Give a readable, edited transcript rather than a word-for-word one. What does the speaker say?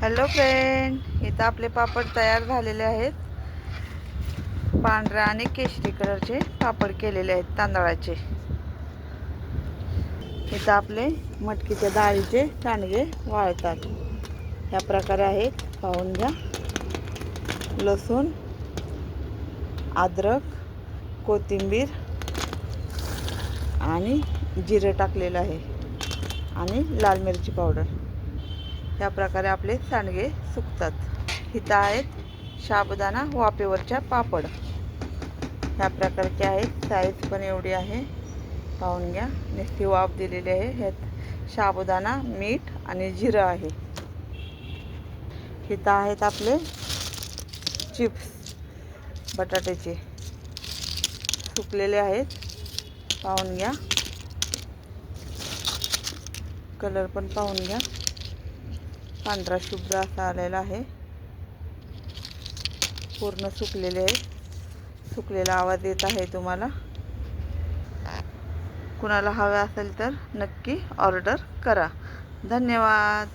Hello friend, इथं आपले पापड तयार झालेले आहेत. पांढऱ्या आणि केशरी कलरचे पापड केलेले आहेत तांदळाचे. इथं आपले मटकीच्या डाळीचे सांडगे वाळतात. ह्या प्रकारे आहेत, पाहून घ्या. लसूण, अद्रक, कोथिंबीर आणि जिरे टाकलेलं आहे आणि लाल मिरची पावडर. ह्या प्रकारे आपले सांडगे सुकतात. इथं आहेत साबुदाणा वाफेवरच्या पापड. ह्या प्रकारचे आहेत, साईज पण एवढी आहे, पाहून घ्या. नुसती वाफ दिलेली आहे. ह्यात साबुदाणा, मीठ आणि जिरं आहे. इथं आहेत आपले चिप्स बटाट्याचे, सुकलेले आहेत, पाहून घ्या. कलर पण पाहून घ्या, पांढरा शुभ्र असा आलेला आहे. पूर्ण सुकलेले आहे. सुकलेला आवाज येत आहे तुम्हाला. कुणाला हवे असेल तर नक्की ऑर्डर करा. धन्यवाद.